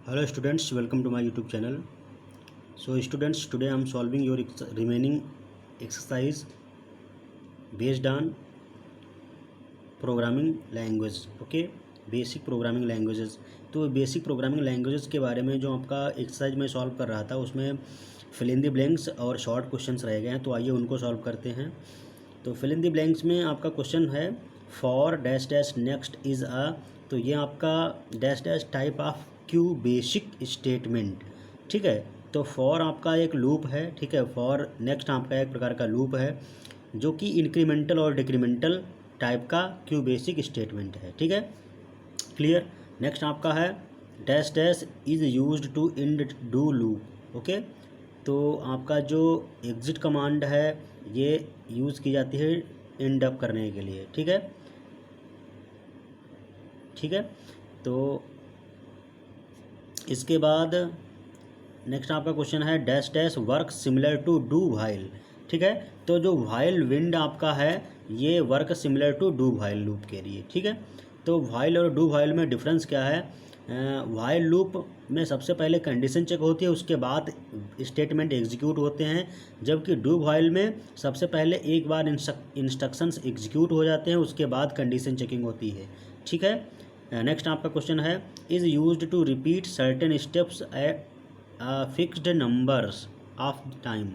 Hello students, welcome to my YouTube channel. So students, today I am solving your remaining exercise based on programming language. Okay, basic programming languages. तो basic programming languages के बारे में जो आपका exercise में solve कर रहा था उसमें फिल इन द ब्लैंक्स और शॉर्ट क्वेश्चंस रह गए हैं. तो आइए उनको सॉल्व करते हैं. तो फिल इन द ब्लैंक्स में आपका क्वेश्चन है for dash dash next is a. तो ये आपका dash dash type of Q basic statement. ठीक है, तो फॉर आपका एक लूप है. ठीक है, फॉर नेक्स्ट आपका एक प्रकार का लूप है जो कि इंक्रीमेंटल और डिक्रीमेंटल टाइप का क्यू बेसिक स्टेटमेंट है. ठीक है, क्लियर. नेक्स्ट आपका है dash dash is used to end do loop. Okay, तो आपका जो एग्जिट कमांड है ये यूज़ की जाती है इंड अप करने के लिए. ठीक है, ठीक है. तो इसके बाद नेक्स्ट आपका क्वेश्चन है dash dash work similar to do while. ठीक है, तो जो व्हाइल विंड आपका है ये work similar to do while loop के लिए. ठीक है, तो व्हाइल और डू व्हाइल में डिफरेंस क्या है. व्हाइल लूप में सबसे पहले कंडीशन चेक होती है, उसके बाद स्टेटमेंट एग्जीक्यूट होते हैं, जबकि डू व्हाइल में सबसे पहले एक बार इंस्ट्रक्शंस एग्जीक्यूट हो जाते हैं, उसके बाद कंडीशन चेकिंग होती है. ठीक है. नेक्स्ट आपका क्वेश्चन है is used to repeat certain steps fixed numbers of time.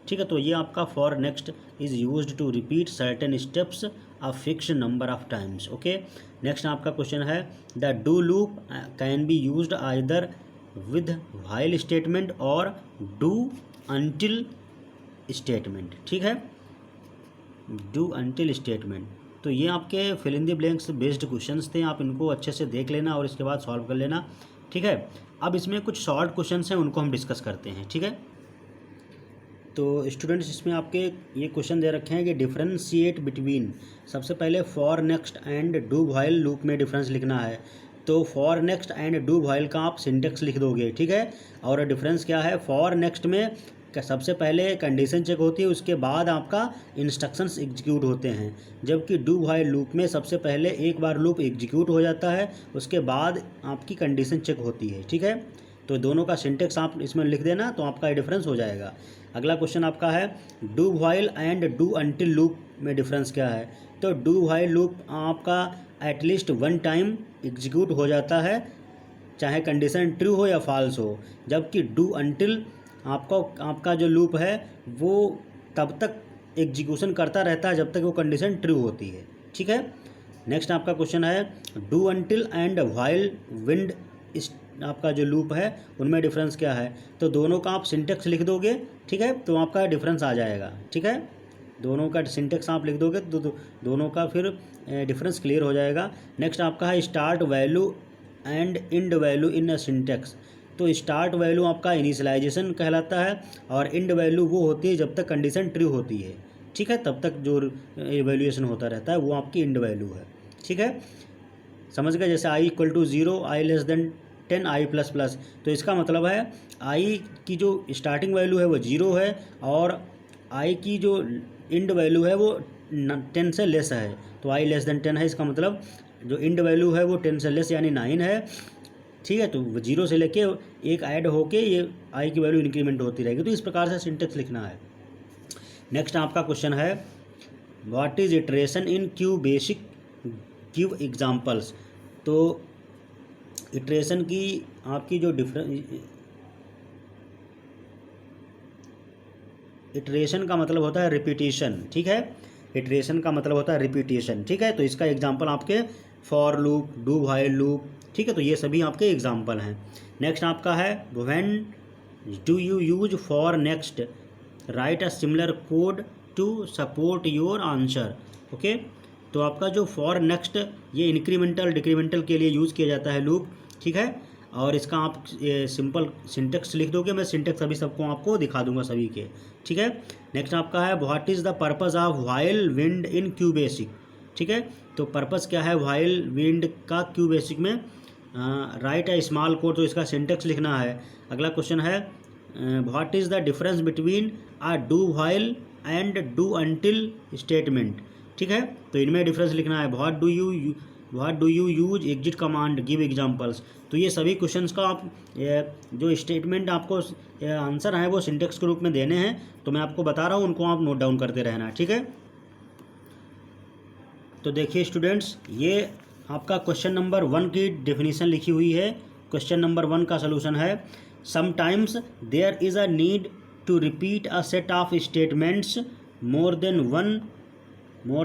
ठीक है, तो ये आपका for next is used to repeat certain steps a fixed number of times. Okay. Next आपका क्वेश्चन है the do loop can be used either with while statement और do until statement. ठीक है, डू अंटिल स्टेटमेंट. तो ये आपके fill in the blanks based questions थे, आप इनको अच्छे से देख लेना और इसके बाद सॉल्व कर लेना. ठीक है, अब इसमें कुछ शॉर्ट क्वेश्चंस हैं उनको हम डिस्कस करते हैं. ठीक है, तो स्टूडेंट्स इसमें आपके ये क्वेश्चन दे रखे हैं कि डिफरेंशिएट बिटवीन. सबसे पहले for next and do while loop में डिफरेंस लिखना है. तो for next and do while का आप सिंटेक्स लिख दोगे. ठीक है, और डिफरेंस क्या है. फॉर नेक्स्ट में सबसे पहले कंडीशन चेक होती है, उसके बाद आपका इंस्ट्रक्शंस एग्जीक्यूट होते हैं, जबकि डू व्हाइल लूप में सबसे पहले एक बार लूप एग्जीक्यूट हो जाता है, उसके बाद आपकी कंडीशन चेक होती है. ठीक है, तो दोनों का सिंटेक्स आप इसमें लिख देना तो आपका डिफरेंस हो जाएगा. अगला क्वेश्चन आपका है do while and do until loop में डिफरेंस क्या है. तो डू व्हाइल लूप आपका एटलीस्ट वन टाइम एग्जीक्यूट हो जाता है, चाहे कंडीशन ट्रू हो या फॉल्स हो, जबकि डू अंटिल आपका जो लूप है वो तब तक एग्जीक्यूशन करता रहता है जब तक वो कंडीशन ट्रू होती है. ठीक है. नेक्स्ट आपका क्वेश्चन है do until and while wend आपका जो लूप है उनमें डिफरेंस क्या है. तो दोनों का आप सिंटेक्स लिख दोगे. ठीक है, तो आपका डिफरेंस आ जाएगा. ठीक है, दोनों का सिंटेक्स आप लिख दोगे तो दोनों का फिर डिफरेंस क्लियर हो जाएगा. नेक्स्ट आपका है start value and end value in a syntax. तो स्टार्ट वैल्यू आपका इनिशियलाइजेशन कहलाता है और इंड वैल्यू वो होती है जब तक कंडीशन ट्रू होती है. ठीक है, तब तक जो एवेल्यूएशन होता रहता है वो आपकी इंड वैल्यू है. ठीक है, समझ गए. जैसे I equal to 0, I less than 10, I plus plus. तो इसका मतलब है आई की जो स्टार्टिंग वैल्यू है वो 0 है और आई की जो इंड वैल्यू है वो 10 से लेस है, तो आई लेस देन 10 है. इसका मतलब जो इंड वैल्यू है वो 10 से लेस यानी 9 है. ठीक है, तो 0 से लेके एक ऐड होके ये आई की वैल्यू इंक्रीमेंट होती रहेगी. तो इस प्रकार से सिंटेक्स लिखना है. नेक्स्ट आपका क्वेश्चन है what is iteration in Q basic, give examples. तो इटरेशन की आपकी जो इटरेशन का मतलब होता है रिपीटेशन. ठीक है, इटरेशन का मतलब होता है रिपीटेशन. ठीक है, तो इसका एग्जांपल आपके for loop, do while loop. ठीक है, तो ये सभी आपके एग्जांपल हैं. नेक्स्ट आपका है when do you use for next, write a similar code to support your answer. Okay, तो आपका जो फॉर नेक्स्ट ये इंक्रीमेंटल डिक्रीमेंटल के लिए यूज़ किया जाता है लूप. ठीक है, और इसका आप सिंपल सिंटेक्स लिख दोगे. मैं सिंटेक्स अभी सबको आपको दिखा दूंगा सभी के. ठीक है. नेक्स्ट आपका है what is the purpose of while wind in Q basic. ठीक है, तो पर्पज़ क्या है व्हाइल विंड का क्यू बेसिक में. राइट अ स्मॉल कोड, तो इसका सिंटेक्स लिखना है. अगला क्वेश्चन है what is the difference between a do while and do until statement. ठीक है, तो इनमें डिफरेंस लिखना है. What do you what do you use exit command, give examples. तो ये सभी क्वेश्चंस का आप जो स्टेटमेंट आपको आंसर है वो सिंटेक्स के रूप में देने हैं, तो मैं आपको बता रहा हूँ, उनको आप नोट डाउन करते रहना, ठीक है। तो देखिए स्टूडेंट्स, ये आपका क्वेश्चन नंबर 1 की डेफिनेशन लिखी हुई है। क्वेश्चन नंबर 1 का सलूशन है, sometimes there is a need to repeat a set of statements more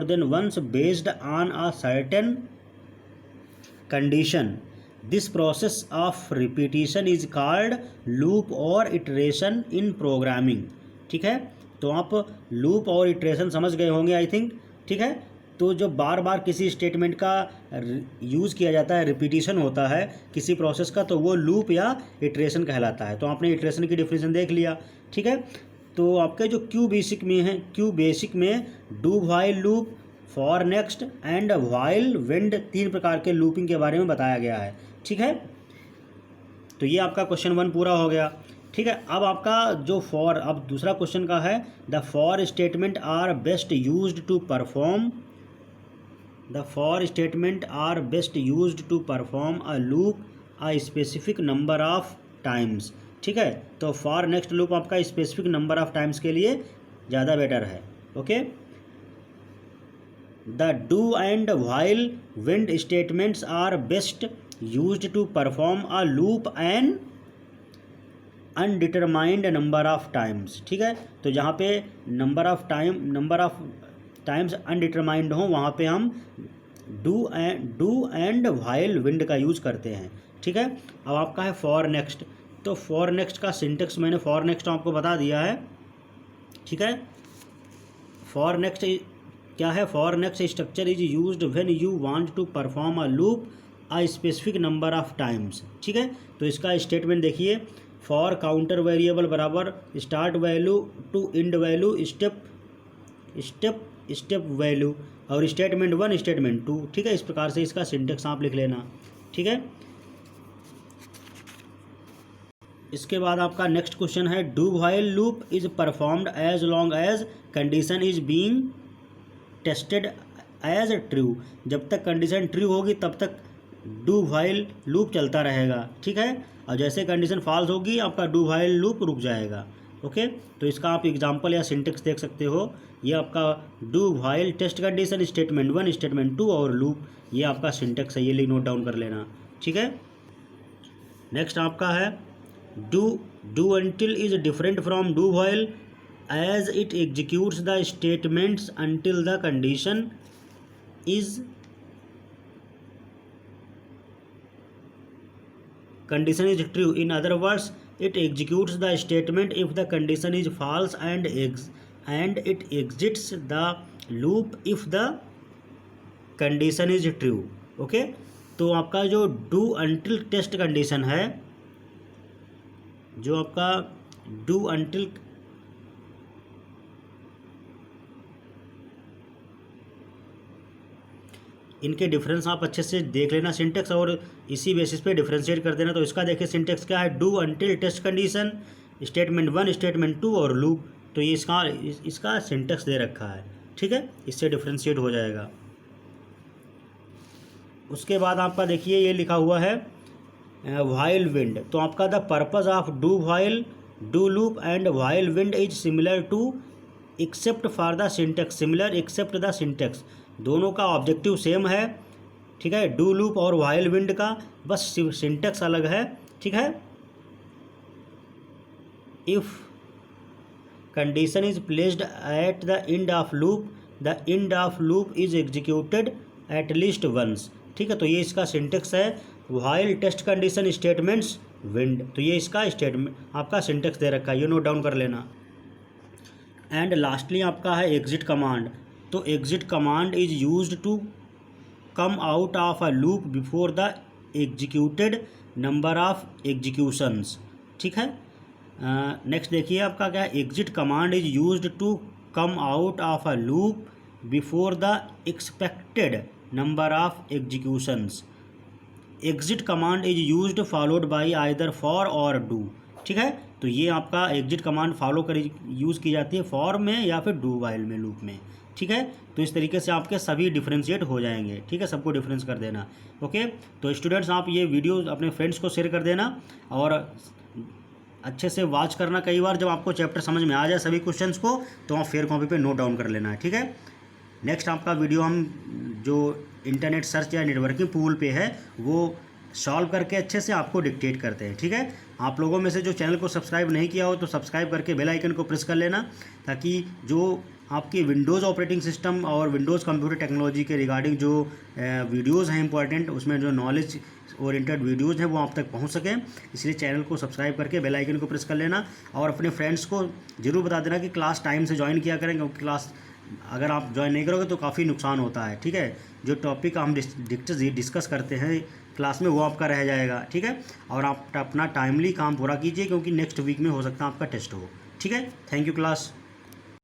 than once based on a certain condition. This process of repetition is called loop और iteration in programming, ठीक है। तो आप loop और iteration समझ गए होंगे I think, ठीक है। तो जो बार बार किसी स्टेटमेंट का यूज़ किया जाता है, रिपीटिशन होता है किसी प्रोसेस का, तो वो लूप या इटरेशन कहलाता है। तो आपने इटरेशन की डिफिनेशन देख लिया, ठीक है। तो आपके जो क्यू बेसिक में do while loop, for next and while wind 3 प्रकार के लूपिंग के बारे में बताया गया है, ठीक है। तो ये आपका क्वेश्चन 1 पूरा हो गया, ठीक है। अब आपका जो फॉर, अब दूसरा क्वेश्चन का है, the for statement are best used to perform a loop a specific number of times, ठीक है। तो फॉर नेक्स्ट लूप आपका स्पेसिफिक नंबर ऑफ टाइम्स के लिए ज़्यादा बेटर है, okay. The do and while wend statements are best used to perform a loop an undetermined number of times, ठीक है। तो जहाँ पे नंबर ऑफ टाइम्स अनडिटरमाइंड हो, वहाँ पे हम डू एंड व्हाइल विंड का यूज़ करते हैं, ठीक है। अब आपका है फॉर नेक्स्ट। तो फॉर नेक्स्ट का सिंटेक्स मैंने फॉर नेक्स्ट आपको बता दिया है, ठीक है। फॉर नेक्स्ट क्या है, for next structure is used when you want to perform a loop a specific number of times, ठीक है। तो इसका स्टेटमेंट देखिए, फॉर काउंटर वेरिएबल बराबर start value to end value step value, और स्टेटमेंट 1 स्टेटमेंट 2, ठीक है। इस प्रकार से इसका सिंटेक्स आप लिख लेना, ठीक है। इसके बाद आपका नेक्स्ट क्वेश्चन है, do while loop is performed as long as condition is being tested as true. जब तक कंडीशन ट्रू होगी तब तक डू व्हाइल लूप चलता रहेगा, ठीक है। और जैसे कंडीशन फॉल्स होगी आपका डू व्हाइल लूप रुक जाएगा, ओके। तो इसका आप एग्जांपल या सिंटेक्स देख सकते हो। ये आपका do while test condition statement 1 statement 2 और लूप, ये आपका सिंटेक्स है, ये नोट डाउन कर लेना, ठीक है। नेक्स्ट आपका है, do until is different from do while as it executes the statements until the condition is true. In other words, it executes the statement if the condition is false and it exits the loop if the condition is true, okay। तो आपका जो do until test condition है, जो आपका do until इनके difference आप अच्छे से देख लेना सिंटेक्स, और इसी बेसिस पे डिफरेंशिएट कर देना। तो इसका देखिए सिंटेक्स क्या है, do until test condition statement 1 statement 2 और लूप। तो ये इसका सिंटेक्स दे रखा है, ठीक है। इससे डिफरेंशिएट हो जाएगा। उसके बाद आपका देखिए ये लिखा हुआ है व्हाइल विंड। तो आपका the purpose of do while do loop and while wend is similar to except for the syntax, similar except the syntax. दोनों का ऑब्जेक्टिव सेम है, ठीक है, डू लूप और व्हाइल विंड का, बस सिंटेक्स अलग है, ठीक है। If condition is placed at the end of loop, the end of loop is executed at least once, ठीक है। तो ये इसका सिंटेक्स है, while test condition statements wend. तो ये इसका स्टेटमेंट आपका सिंटेक्स दे रखा है, ये नोट डाउन कर लेना। एंड लास्टली आपका है एग्जिट कमांड। तो exit command is used to come out of a loop before the executed number of executions, ठीक है। नेक्स्ट देखिए आपका क्या, exit command is used to come out of a loop before the expected number of executions. Exit command is used followed by either for or do, ठीक है। तो ये आपका एग्जिट कमांड यूज़ की जाती है फॉर में या फिर डू वाइल में लूप में, ठीक है। तो इस तरीके से आपके सभी डिफ्रेंशिएट हो जाएंगे, ठीक है, सबको डिफरेंस कर देना। ओके, तो स्टूडेंट्स आप ये वीडियो अपने फ्रेंड्स को शेयर कर देना और अच्छे से वॉच करना। कई बार जब आपको चैप्टर समझ में आ जाए सभी क्वेश्चंस को, तो आप फेयर कॉपी पे नोट डाउन कर लेना है, ठीक है। नेक्स्ट आपका वीडियो हम जो इंटरनेट सर्च या नेटवर्किंग पूल पे है वो सॉल्व करके अच्छे से आपको डिक्टेट करते हैं, ठीक है। आप लोगों में से जो चैनल को सब्सक्राइब नहीं किया हो तो सब्सक्राइब करके बेल आइकन को प्रेस कर लेना, ताकि जो आपकी विंडोज़ ऑपरेटिंग सिस्टम और विंडोज़ कंप्यूटर टेक्नोलॉजी के रिगार्डिंग जो वीडियोज़ हैं इंपॉर्टेंट, उसमें जो नॉलेज ओरिएंटेड वीडियोज़ हैं वो आप तक पहुंच सकें। इसलिए चैनल को सब्सक्राइब करके बेल आइकन को प्रेस कर लेना और अपने फ्रेंड्स को ज़रूर बता देना कि क्लास टाइम से ज्वाइन किया करें, क्योंकि क्लास अगर आप ज्वाइन नहीं करोगे तो काफ़ी नुकसान होता है, ठीक है। जो टॉपिक हम डिस्कस करते हैं क्लास में वो आपका रह जाएगा, ठीक है। और आप अपना टाइमली काम पूरा कीजिए, क्योंकि नेक्स्ट वीक में हो सकता है आपका टेस्ट हो, ठीक है। Thank you class.